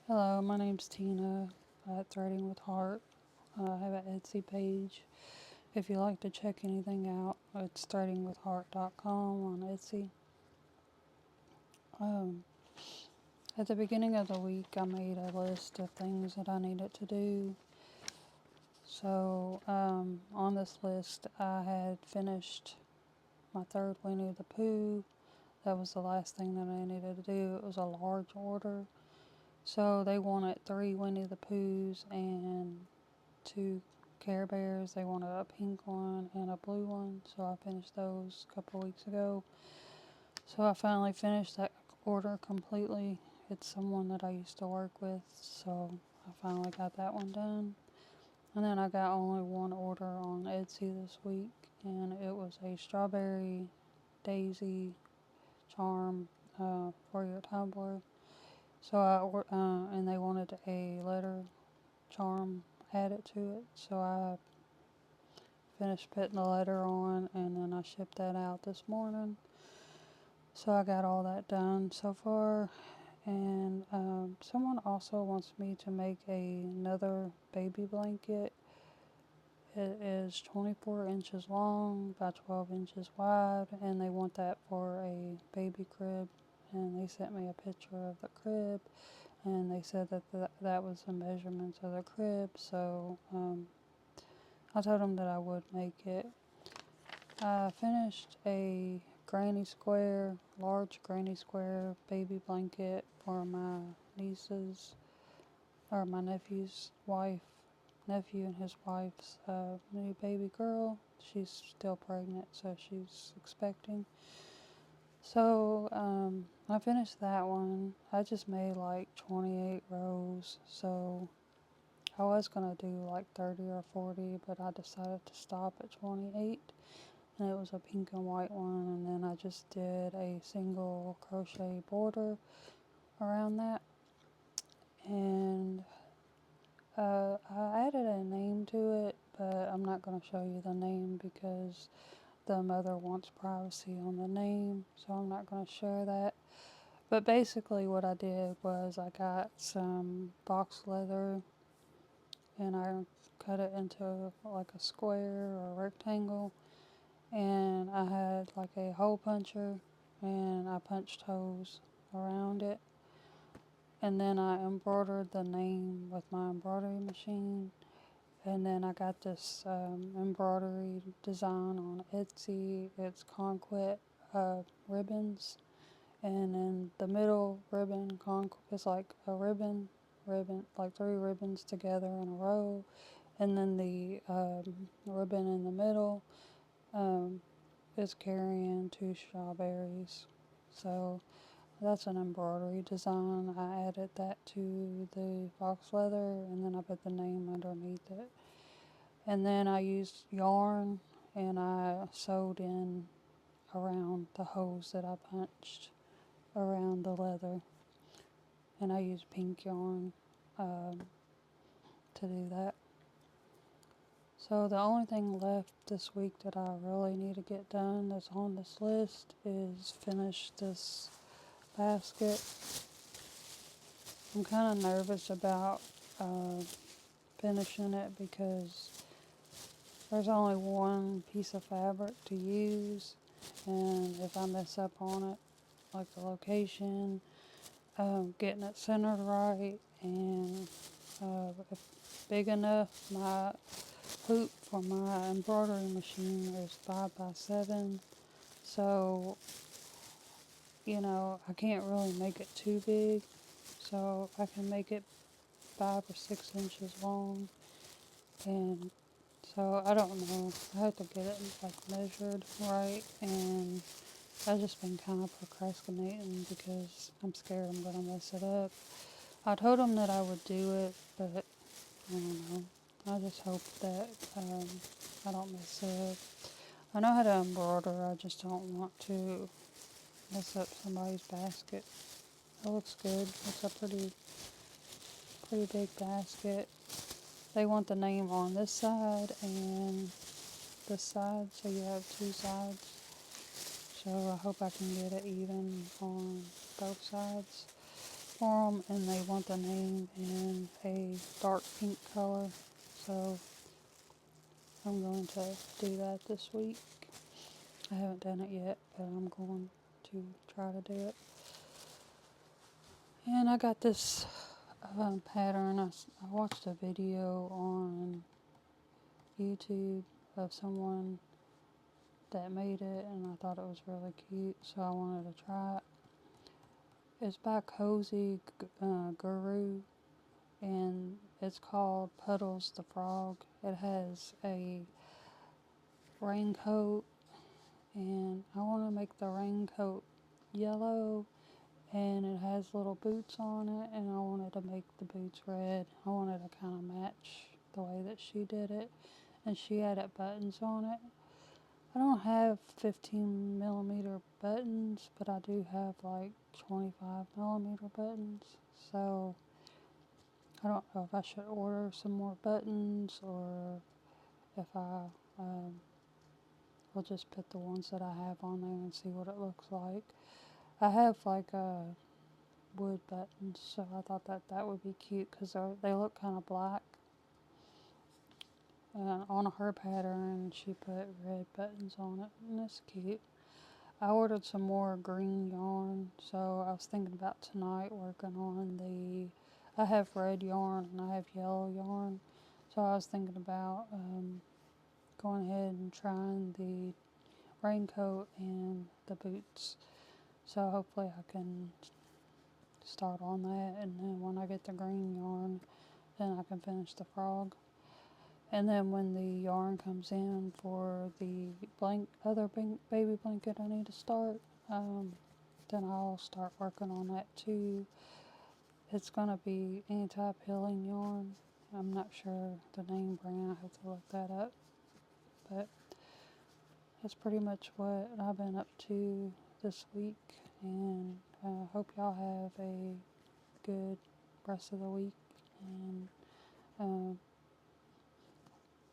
Hello, my name's Tina at Threading with Heart. I have an Etsy page. If you like to check anything out, it's threadingwithheart.com on Etsy. Um, at the beginning of the week, I made a list of things that I needed to do. So, on this list, I had finished my third Winnie the Pooh. That was the last thing that I needed to do. It was a large order. So, they wanted 3 Winnie the Poohs and 2 Care Bears. They wanted a pink one and a blue one, so I finished those a couple weeks ago. So I finally finished that order completely. It's someone that I used to work with, so I finally got that one done. And then I got only one order on Etsy this week, and it was a strawberry daisy charm for your tumbler. So and they wanted a letter charm added to it, so I finished putting the letter on, and then I shipped that out this morning. So I got all that done so far. And someone also wants me to make another baby blanket. It is 24 inches long by 12 inches wide, and they want that for a baby crib. And they sent me a picture of the crib, and they said that was the measurements of the crib. So I told them that I would make it. I finished a large granny square baby blanket for my niece's, or my nephew and his wife's new baby girl. She's still pregnant, so she's expecting. So, I finished that one. I just made like 28 rows, so I was gonna do like 30 or 40, but I decided to stop at 28. And it was a pink and white one, and then I just did a single crochet border around that. And I added a name to it, but I'm not going to show you the name because the mother wants privacy on the name, so I'm not going to share that. But basically what I did was I got some box leather and I cut it into like a square or a rectangle, and I had like a hole puncher and I punched holes around it, and then I embroidered the name with my embroidery machine. And then I got this embroidery design on Etsy. It's conquet ribbons, and then the middle ribbon is like a ribbon, like 3 ribbons together in a row, and then the ribbon in the middle um, is carrying 2 strawberries. So that's an embroidery design. I added that to the box leather, and then I put the name underneath it. And then I used yarn and I sewed in around the holes that I punched around the leather. And I used pink yarn um, to do that. So the only thing left this week that I really need to get done that's on this list is finish this basket. I'm kind of nervous about uh, finishing it because there's only one piece of fabric to use, and if I mess up on it, like the location, getting it centered right, and if big enough, my hoop for my embroidery machine is 5x7, so I can't really make it too big, so I can make it 5 or 6 inches long, and so I don't know. I have to get it like measured right, and I've just been kind of procrastinating because I'm scared I'm gonna mess it up. I told them that I would do it, but I don't know. I just hope that I don't mess it up. I know how to embroider. I just don't want to mess up somebody's basket. It looks good. It's a pretty big basket. They want the name on this side and this side, so you have 2 sides. So I hope I can get it even on both sides. for them, and they want the name in a dark pink color. So I'm going to do that this week. I haven't done it yet, but I'm going to try to do it. And I got this pattern. I watched a video on YouTube of someone that made it, and I thought it was really cute, so I wanted to try it. It's by Cozy Guru, and it's called Puddles the Frog. It has a raincoat, and I want to make the raincoat yellow, and it has little boots on it, and I wanted to make the boots red. I wanted to kind of match the way that she did it, and she added buttons on it. I don't have 15 millimeter buttons, but I do have like 25 millimeter buttons, so I don't know if I should order some more buttons or if I will just put the ones that I have on there and see what it looks like. I have like wood buttons, so I thought that that would be cute because they look kind of black. On her pattern, she put red buttons on it, and it's cute. I ordered some more green yarn, so I was thinking about tonight working on I have red yarn and I have yellow yarn, so I was thinking about going ahead and trying the raincoat and the boots. So hopefully I can start on that, and then when I get the green yarn, then I can finish the frog. And then when the yarn comes in for the other baby blanket I need to start, then I'll start working on that too. It's going to be anti-pilling yarn. I'm not sure the name brand, I have to look that up. But that's pretty much what I've been up to this week, and I hope y'all have a good rest of the week, and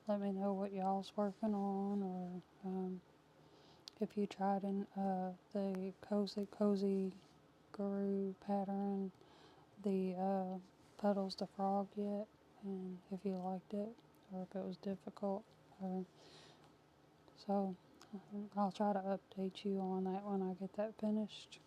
let me know what y'all's working on, or if you tried the Cozy Guru pattern, the Puddles the Frog yet, and if you liked it, or if it was difficult. So I'll try to update you on that when I get that finished.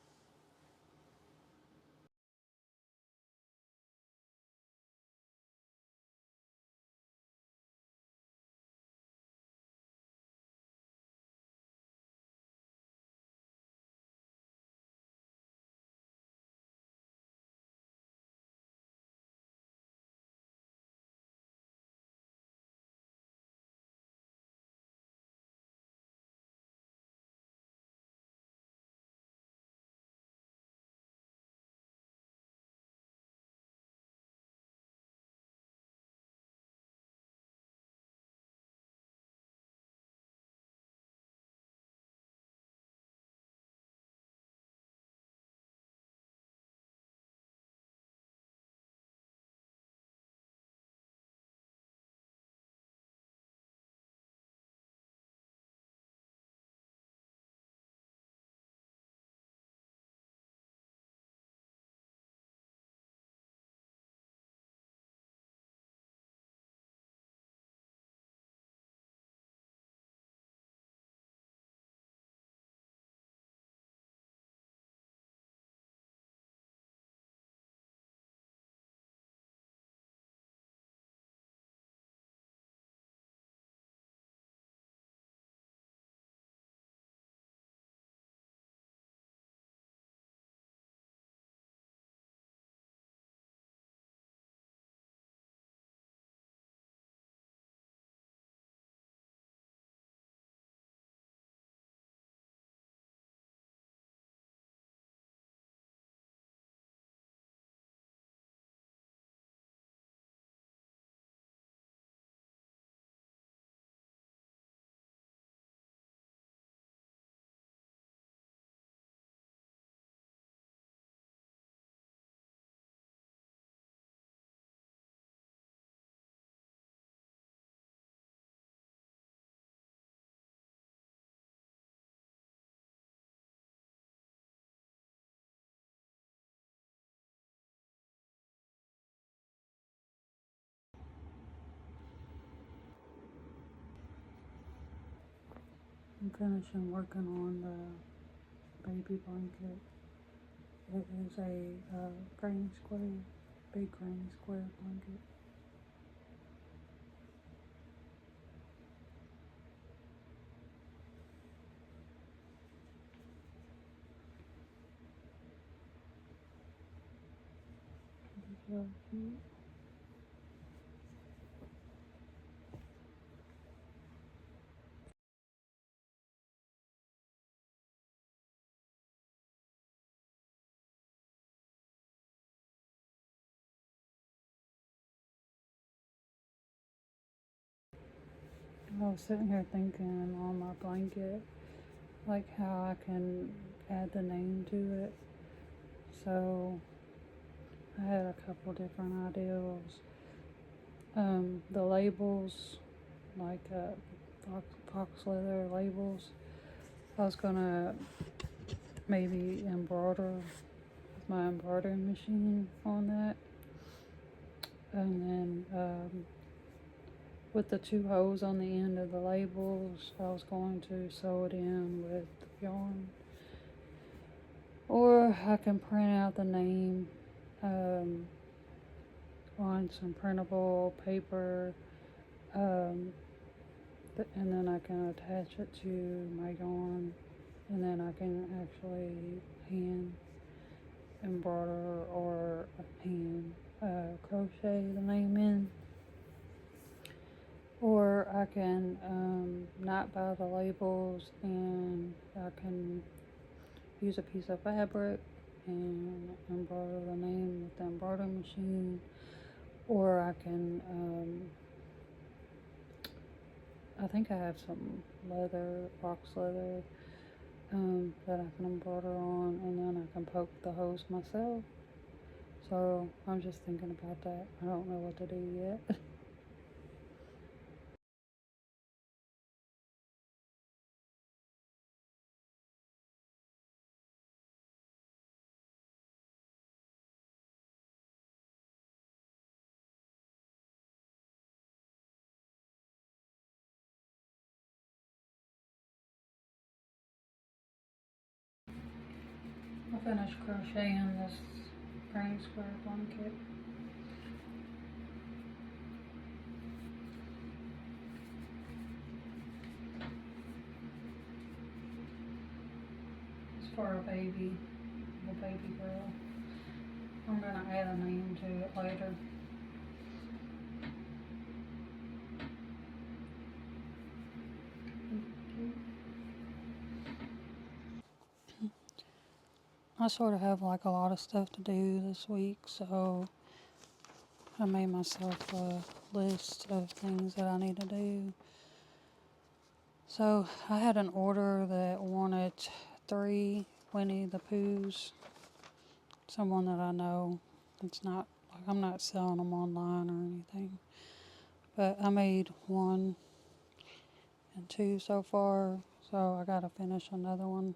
I'm finishing working on the baby blanket. It is a granny square, big granny square blanket. It's really cute. I was sitting here thinking on my blanket, like how I can add the name to it. So I had a couple different ideas. The labels, like fox leather labels, I was gonna maybe embroider with my embroidering machine on that, and then with the two holes on the end of the labels, I was going to sew it in with yarn, or I can print out the name on some printable paper, and then I can attach it to my yarn, and then I can actually hand embroider or hand crochet the name in. Or I can not buy the labels, and I can use a piece of fabric and embroider the name with the embroidery machine. Or I can, I think I have some leather, box leather, that I can embroider on, and then I can poke the holes myself. So I'm just thinking about that. I don't know what to do yet. I finished crocheting this granny square blanket. It's for a baby girl. I'm gonna add a name to it later. I sort of have like a lot of stuff to do this week, so I made myself a list of things that I need to do. So I had an order that wanted 3 Winnie the Poohs. Someone that I know. It's not like I'm not selling them online or anything. But I made 1 and 2 so far, so I gotta finish another one.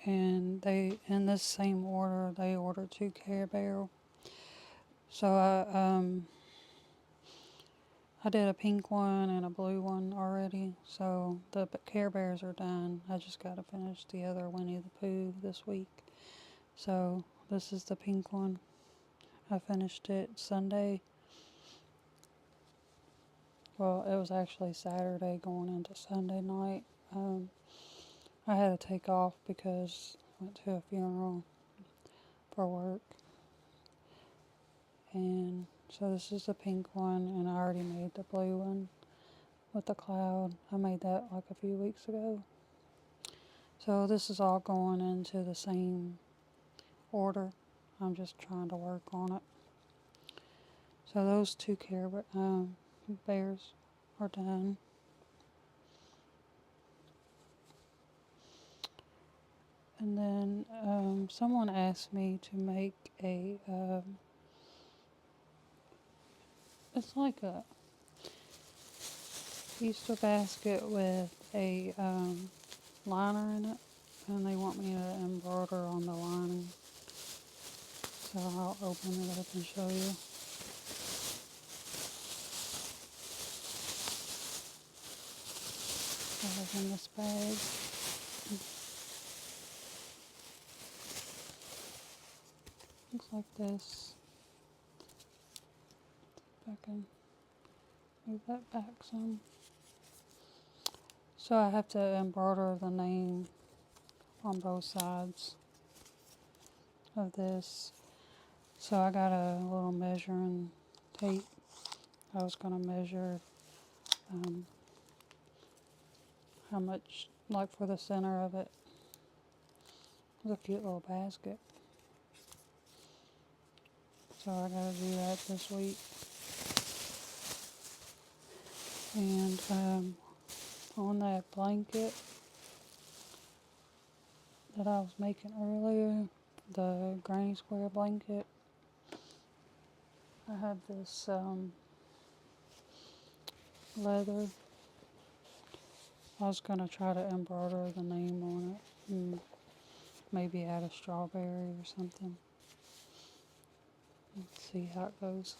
And they, in this same order, they ordered 2 Care Bear. So I did a pink one and a blue one already, so the Care Bears are done. I just gotta finish the other Winnie the Pooh this week. So this is the pink one. I finished it Sunday. Well, it was actually Saturday going into Sunday night. I had to take off because I went to a funeral for work. And so this is the pink one, and I already made the blue one with the cloud. I made that like a few weeks ago. So this is all going into the same order. I'm just trying to work on it. So those 2 Care Bears are done. And then someone asked me to make a, it's like a Easter basket with a liner in it, and they want me to embroider on the lining. So I'll open it up and show you. was in this bag. Looks like this. If I can move that back some. So I have to embroider the name on both sides of this. So I got a little measuring tape. I was going to measure how much, like for the center of it. It's a cute little basket. So I got to do that this week. And on that blanket that I was making earlier, the granny square blanket, I have this leather. I was going to try to embroider the name on it and maybe add a strawberry or something. Let's see how it goes.